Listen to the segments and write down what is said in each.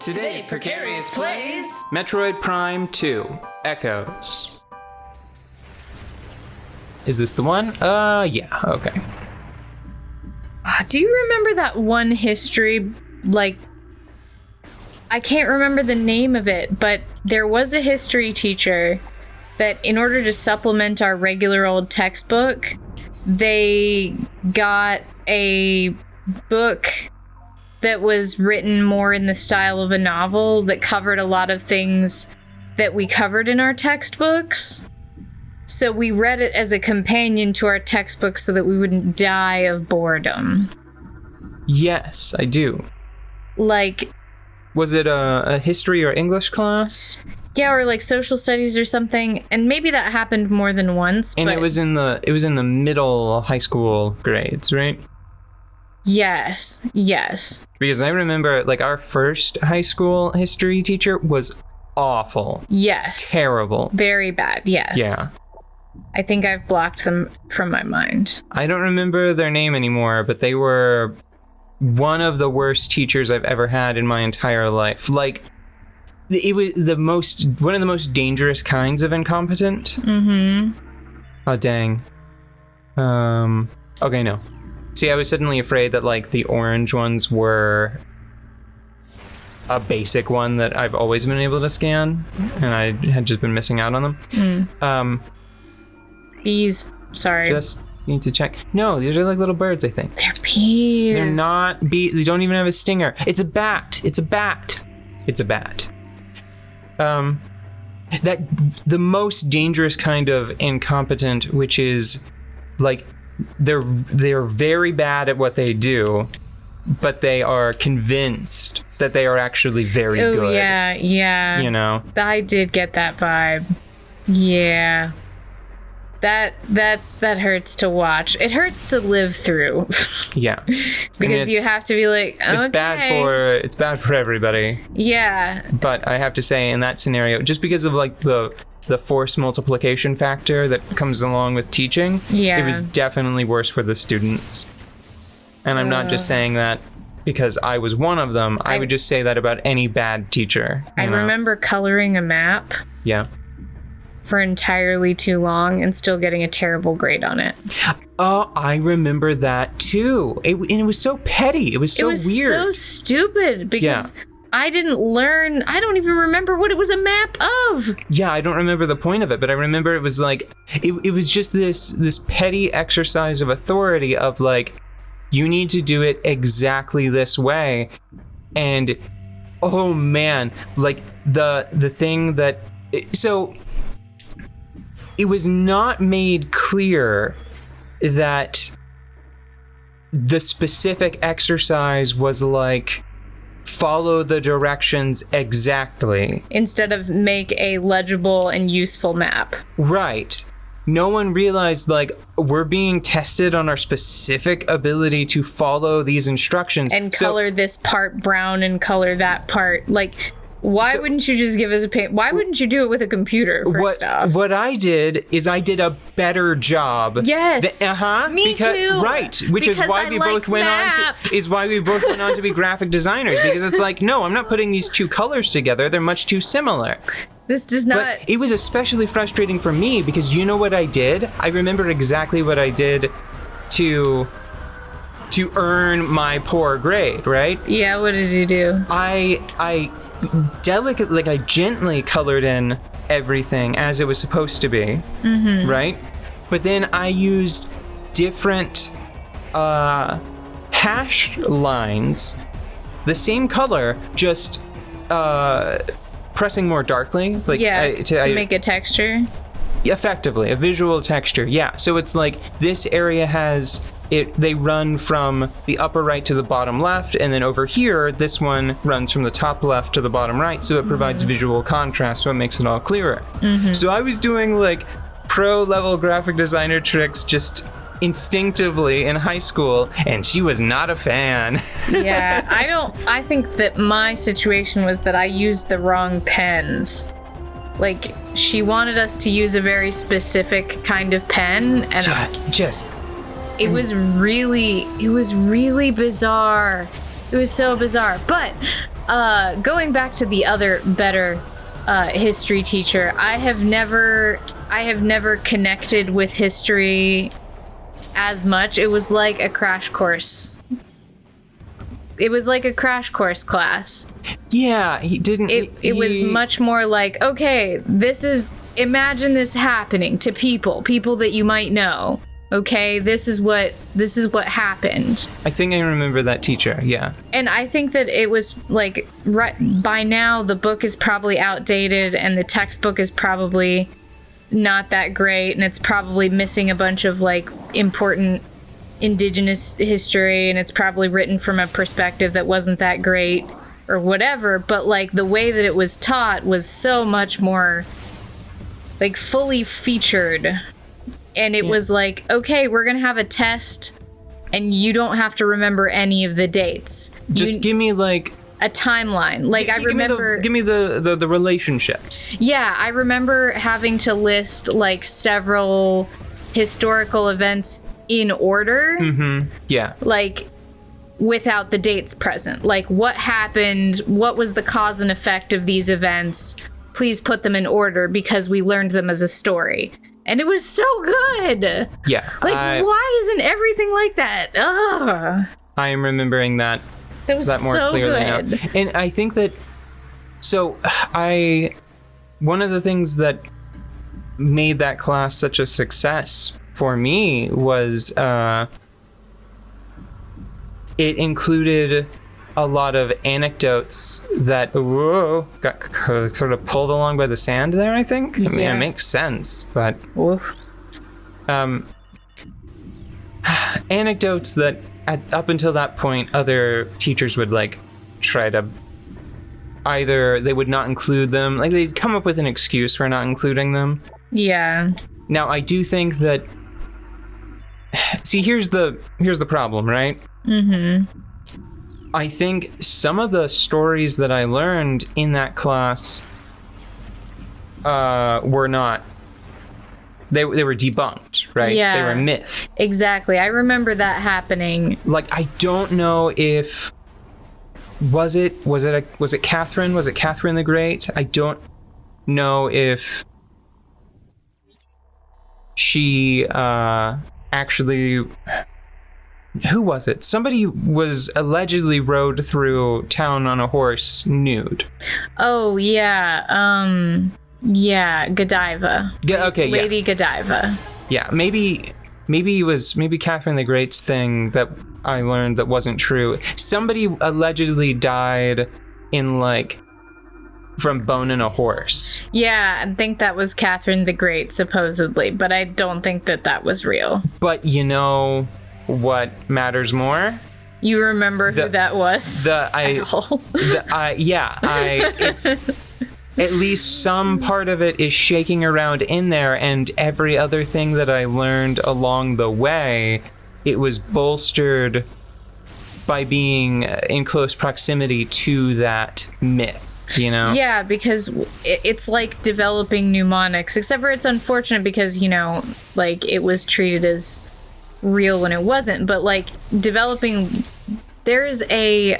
Today, Precarious plays Metroid Prime 2 Echoes. Is this the one? Yeah, okay. Do you remember that one history, I can't remember the name of it, but there was a history teacher that in order to supplement our regular old textbook, they got a book that was written more in the style of a novel that covered a lot of things that we covered in our textbooks. So we read it as a companion to our textbook so that we wouldn't die of boredom. Yes, I do. Was it a history or English class? Yeah, or social studies or something. And maybe that happened more than once. And it was in the middle high school grades, right? Yes. Because I remember our first high school history teacher was awful. Yes. Terrible. Very bad, yes. Yeah. I think I've blocked them from my mind. I don't remember their name anymore, but they were one of the worst teachers I've ever had in my entire life. It was one of the most dangerous kinds of incompetent. Mm-hmm. Oh, dang. Okay, no. See, I was suddenly afraid that, the orange ones were a basic one that I've always been able to scan, and I had just been missing out on them. Bees. Sorry. Just need to check. No, these are little birds, I think. They're bees. They're not bees. They don't even have a stinger. It's a bat. It's a bat. That the most dangerous kind of incompetent, which is they're very bad at what they do, but they are convinced that they are actually very good. Yeah. You know? I did get that vibe. Yeah. That hurts to watch. It hurts to live through. Yeah. Because you have to be okay. It's bad for everybody. Yeah. But I have to say, in that scenario, just because of the force multiplication factor that comes along with teaching, it was definitely worse for the students. And I'm not just saying that because I was one of them. I would just say that about any bad teacher. I remember coloring a map. Yeah. For entirely too long and still getting a terrible grade on it. Oh, I remember that too. And it was so petty. It was so weird. It was so stupid because I didn't learn. I don't even remember what it was a map of. Yeah, I don't remember the point of it, but I remember it was it was just this petty exercise of authority of you need to do it exactly this way. And oh man, the thing that so it was not made clear that the specific exercise was follow the directions exactly. Instead of make a legible and useful map. Right. No one realized we're being tested on our specific ability to follow these instructions. And color this part brown and color that part. Why wouldn't you just give us a paint? Why wouldn't you do it with a computer, first off? What I did is I did a better job. Yes. Me too. Right. Which is why we both went on to be graphic designers, because it's no, I'm not putting these two colors together. They're much too similar. This does not. But it was especially frustrating for me because you know what I did? I remember exactly what I did to earn my poor grade, right? Yeah, what did you do? I delicately, I gently colored in everything as it was supposed to be, right? But then I used different hash lines, the same color, just pressing more darkly. To make a texture? Effectively, a visual texture, yeah. So it's this area has... They run from the upper right to the bottom left, and then over here, this one runs from the top left to the bottom right, so it provides visual contrast, so it makes it all clearer. So I was doing pro-level graphic designer tricks just instinctively in high school, and she was not a fan. Yeah, I think that my situation was that I used the wrong pens. She wanted us to use a very specific kind of pen, and It was really bizarre. It was so bizarre. But going back to the other better history teacher, I have never connected with history as much. It was like a crash course. It was like a crash course class. Yeah, he didn't. It was much more like, okay, imagine this happening to people that you might know. Okay, this is what happened. I think I remember that teacher. Yeah. And I think that it was like right by now the book is probably outdated and the textbook is probably not that great, and it's probably missing a bunch of like important indigenous history, and it's probably written from a perspective that wasn't that great or whatever, but like the way that it was taught was so much more like fully featured. And it was like, okay, we're gonna have a test and you don't have to remember any of the dates. Just give me like a timeline. Like I remember give me the relationships. Yeah, I remember having to list like several historical events in order. Mm-hmm. Yeah. Like without the dates present. Like what happened, what was the cause and effect of these events? Please put them in order because we learned them as a story. And it was so good. Yeah. Like why isn't everything like that? Ugh. I am remembering that. That was more so clearly good. Now. And I think that one of the things that made that class such a success for me was it included a lot of anecdotes that got sort of pulled along by the sand there, I think. I mean, it makes sense, but anecdotes that up until that point other teachers would like try to either they would not include them, like they'd come up with an excuse for not including them. Yeah. Now I do think that here's the problem, right? Mm-hmm. I think some of the stories that I learned in that class were not. They were debunked, right? Yeah. They were myth. Exactly. I remember that happening. Like I don't know if was it Catherine? Was it Catherine the Great? I don't know if she actually. Who was it? Somebody was allegedly rode through town on a horse nude. Oh, yeah. Yeah, Godiva. Lady Godiva. Yeah, maybe it was Catherine the Great's thing that I learned that wasn't true. Somebody allegedly died in from boning a horse. Yeah, I think that was Catherine the Great, supposedly, but I don't think that was real. But you know what matters more? You remember who that was? It's at least some part of it is shaking around in there, and every other thing that I learned along the way, it was bolstered by being in close proximity to that myth. You know? Yeah, because it's like developing mnemonics, except for it's unfortunate because, it was treated as real when it wasn't, but developing there is a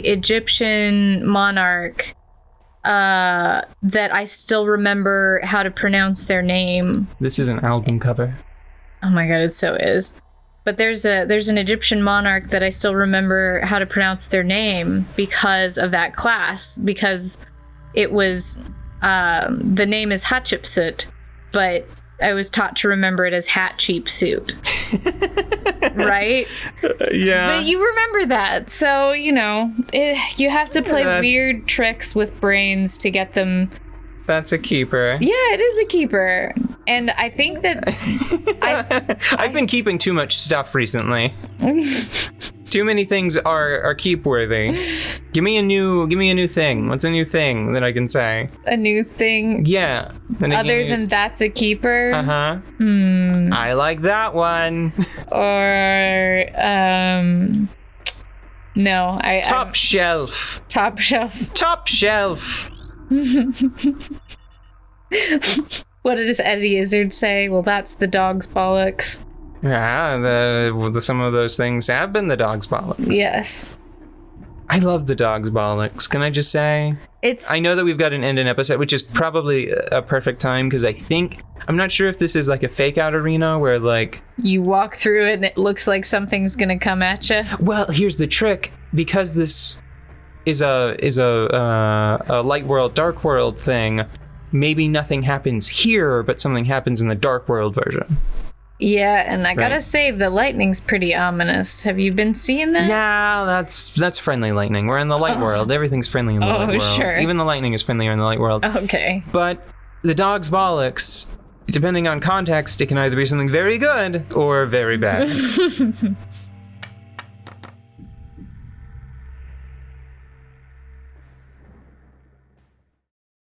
Egyptian monarch that I still remember how to pronounce their name. This is an album cover. Oh my god, it so is. But there's an Egyptian monarch that I still remember how to pronounce their name because of that class, because it was the name is Hatshepsut, but I was taught to remember it as Hatcheapsuit. Right? Yeah. But you remember that. So, you have to play weird tricks with brains to get them. That's a keeper. Yeah, it is a keeper. And I think that I've been keeping too much stuff recently. Too many things are keep worthy. Give me a new thing. What's a new thing that I can say? A new thing? Yeah. Other than that's a keeper? Uh-huh. I like that one. Or no, Top shelf. Top shelf. Top shelf. What does Eddie Izzard say? Well, that's the dog's bollocks. Yeah, some of those things have been the dog's bollocks. Yes. I love the dog's bollocks. Can I just say? I know that we've got an end in episode, which is probably a perfect time because I'm not sure if this is like a fake out arena where like you walk through it and it looks like something's gonna come at you. Well, here's the trick: because this is a light world, dark world thing. Maybe nothing happens here, but something happens in the dark world version. Yeah, and I gotta say, the lightning's pretty ominous. Have you been seeing that? Nah, that's friendly lightning. We're in the light world. Everything's friendly in the light world. Sure. Even the lightning is friendlier in the light world. Okay. But the dog's bollocks, depending on context, it can either be something very good or very bad.